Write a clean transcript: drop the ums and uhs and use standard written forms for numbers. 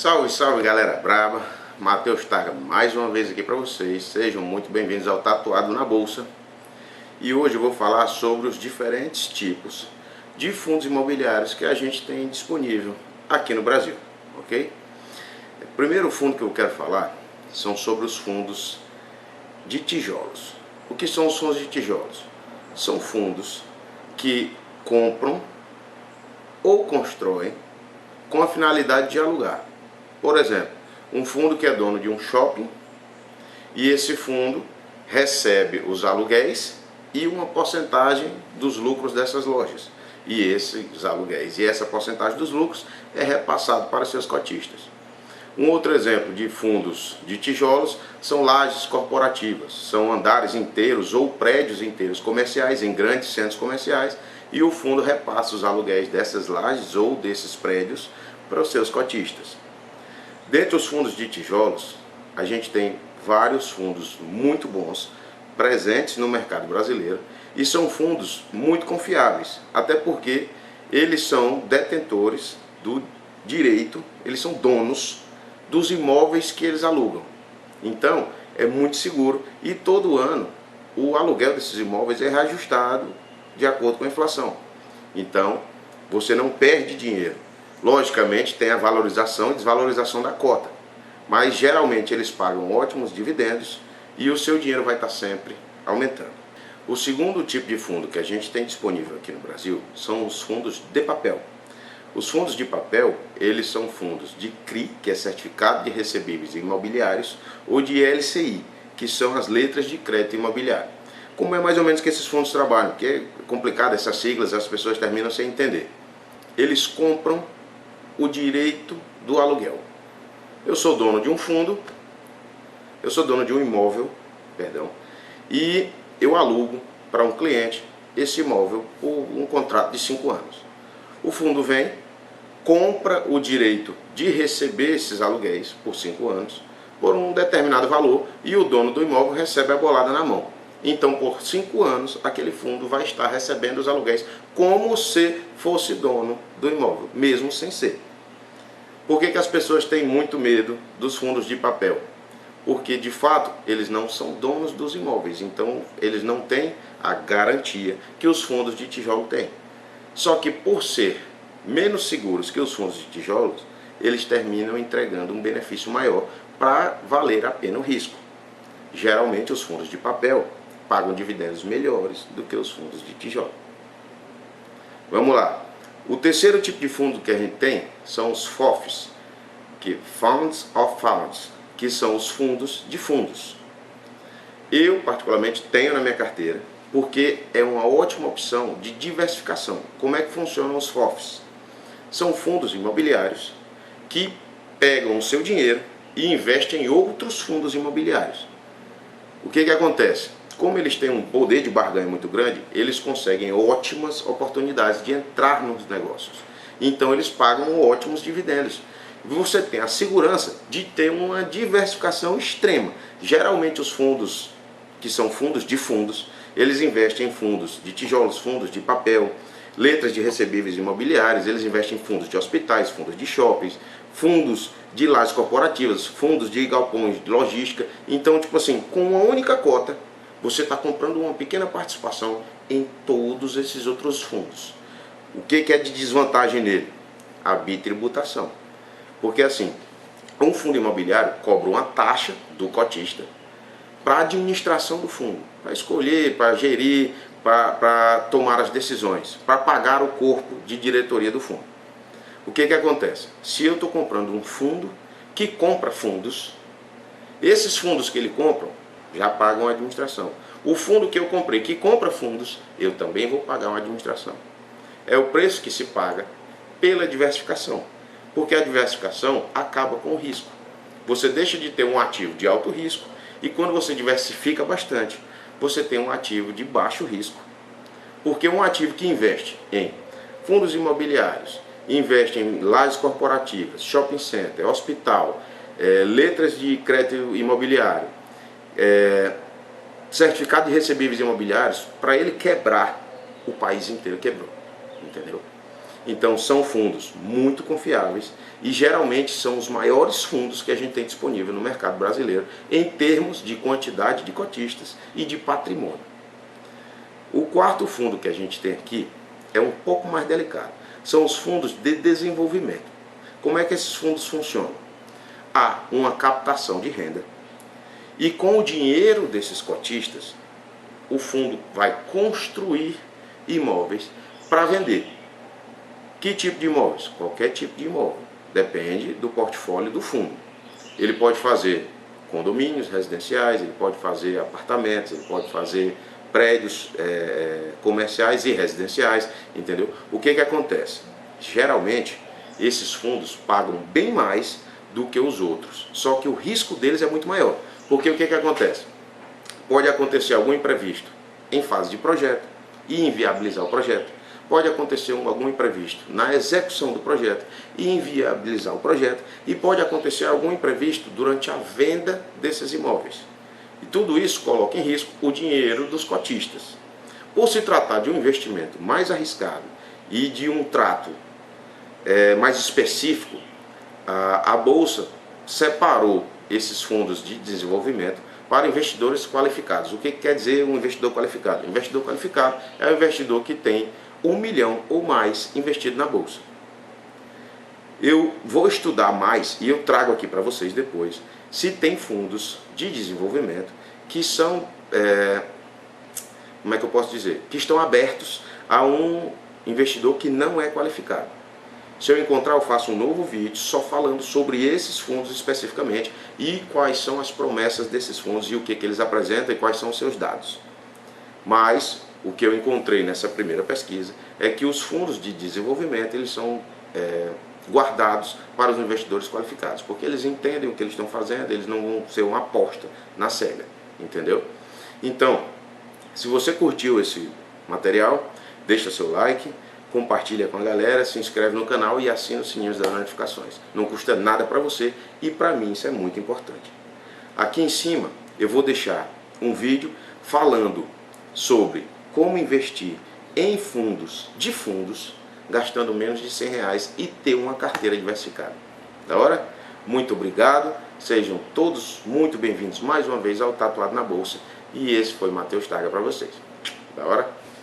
Salve, salve galera braba, Matheus Targa mais uma vez aqui para vocês. Sejam muito bem-vindos ao Tatuado na Bolsa. E hoje eu vou falar sobre os diferentes tipos de fundos imobiliários que a gente tem disponível aqui no Brasil, ok? O primeiro fundo que eu quero falar são sobre os fundos de tijolos. O que são os fundos de tijolos? São fundos que compram ou constroem com a finalidade de alugar. Por exemplo, um fundo que é dono de um shopping e esse fundo recebe os aluguéis e uma porcentagem dos lucros dessas lojas. E esses aluguéis e essa porcentagem dos lucros é repassado para seus cotistas. Um outro exemplo de fundos de tijolos são lajes corporativas. São andares inteiros ou prédios inteiros comerciais em grandes centros comerciais e o fundo repassa os aluguéis dessas lajes ou desses prédios para os seus cotistas. Dentre os fundos de tijolos, a gente tem vários fundos muito bons presentes no mercado brasileiro e são fundos muito confiáveis, até porque eles são detentores do direito, eles são donos dos imóveis que eles alugam. Então, é muito seguro e todo ano o aluguel desses imóveis é reajustado de acordo com a inflação. Então, você não perde dinheiro. Logicamente tem a valorização e desvalorização da cota, mas geralmente eles pagam ótimos dividendos e o seu dinheiro vai estar sempre aumentando. O segundo tipo de fundo que a gente tem disponível aqui no Brasil são os fundos de papel. Os fundos de papel, eles são fundos de CRI, que é Certificado de Recebíveis Imobiliários, ou de LCI, que são as letras de crédito imobiliário. Como é mais ou menos que esses fundos trabalham, porque é complicado essas siglas, as pessoas terminam sem entender. Eles compram o direito do aluguel. Eu sou dono de um fundo, eu sou dono de um imóvel, e eu alugo para um cliente esse imóvel por um contrato de 5 anos. O fundo vem, compra o direito de receber esses aluguéis por 5 anos, por um determinado valor, e o dono do imóvel recebe a bolada na mão. Então, por 5 anos, aquele fundo vai estar recebendo os aluguéis como se fosse dono do imóvel, mesmo sem ser. Por que as pessoas têm muito medo dos fundos de papel? Porque, de fato, eles não são donos dos imóveis, então eles não têm a garantia que os fundos de tijolo têm. Só que, por ser menos seguros que os fundos de tijolos, eles terminam entregando um benefício maior para valer a pena o risco. Geralmente, os fundos de papel pagam dividendos melhores do que os fundos de tijolo. Vamos lá. O terceiro tipo de fundo que a gente tem são os FOFs, que Funds of Funds, que são os fundos de fundos. Eu, particularmente, tenho na minha carteira, porque é uma ótima opção de diversificação. Como é que funcionam os FOFs? São fundos imobiliários que pegam o seu dinheiro e investem em outros fundos imobiliários. O que acontece? Como eles têm um poder de barganha muito grande, eles conseguem ótimas oportunidades de entrar nos negócios. Então eles pagam ótimos dividendos. Você tem a segurança de ter uma diversificação extrema. Geralmente os fundos, que são fundos de fundos, eles investem em fundos de tijolos, fundos de papel, letras de recebíveis imobiliários, eles investem em fundos de hospitais, fundos de shoppings, fundos de lajes corporativas, fundos de galpões, de logística. Então, tipo assim, com uma única cota, você está comprando uma pequena participação em todos esses outros fundos. O que é de desvantagem nele? A bitributação. Porque assim, um fundo imobiliário cobra uma taxa do cotista para a administração do fundo, para escolher, para gerir, para tomar as decisões, para pagar o corpo de diretoria do fundo. O que acontece? Se eu estou comprando um fundo que compra fundos, esses fundos que ele compra já pagam a administração. O fundo que eu comprei que compra fundos, eu também vou pagar uma administração. É o preço que se paga pela diversificação. Porque a diversificação acaba com o risco. Você deixa de ter um ativo de alto risco e quando você diversifica bastante, você tem um ativo de baixo risco. Porque um ativo que investe em fundos imobiliários, investe em lajes corporativas, shopping center, hospital, letras de crédito imobiliário, certificado de recebíveis imobiliários, para ele quebrar, o país inteiro quebrou, entendeu? Então são fundos muito confiáveis e geralmente são os maiores fundos que a gente tem disponível no mercado brasileiro em termos de quantidade de cotistas e de patrimônio. O quarto fundo que a gente tem aqui é um pouco mais delicado. São os fundos de desenvolvimento. Como é que esses fundos funcionam? Há uma captação de renda e com o dinheiro desses cotistas, o fundo vai construir imóveis para vender. Que tipo de imóveis? Qualquer tipo de imóvel. Depende do portfólio do fundo. Ele pode fazer condomínios residenciais, ele pode fazer apartamentos, ele pode fazer prédios comerciais e residenciais, entendeu? O que acontece? Geralmente, esses fundos pagam bem mais do que os outros, só que o risco deles é muito maior. Porque o que acontece? Pode acontecer algum imprevisto em fase de projeto e inviabilizar o projeto. Pode acontecer algum imprevisto na execução do projeto e inviabilizar o projeto. E pode acontecer algum imprevisto durante a venda desses imóveis. E tudo isso coloca em risco o dinheiro dos cotistas. Por se tratar de um investimento mais arriscado e de um trato mais específico, a Bolsa separou esses fundos de desenvolvimento para investidores qualificados. O que quer dizer um investidor qualificado? Investidor qualificado é um investidor que tem 1 milhão ou mais investido na Bolsa. Eu vou estudar mais e eu trago aqui para vocês depois se tem fundos de desenvolvimento que são, como é que eu posso dizer? Que estão abertos a um investidor que não é qualificado. Se eu encontrar, eu faço um novo vídeo só falando sobre esses fundos especificamente e quais são as promessas desses fundos e o que eles apresentam e quais são os seus dados. Mas o que eu encontrei nessa primeira pesquisa é que os fundos de desenvolvimento eles são guardados para os investidores qualificados, porque eles entendem o que eles estão fazendo, eles não vão ser uma aposta na cega, entendeu? Então, se você curtiu esse material, deixa seu like, compartilha com a galera, se inscreve no canal e assina o sininho das notificações. Não custa nada para você e para mim isso é muito importante. Aqui em cima eu vou deixar um vídeo falando sobre como investir em fundos, gastando menos de R$100 e ter uma carteira diversificada. Da hora? Muito obrigado, sejam todos muito bem-vindos mais uma vez ao Tatuado na Bolsa e esse foi Matheus Targa para vocês. Da hora?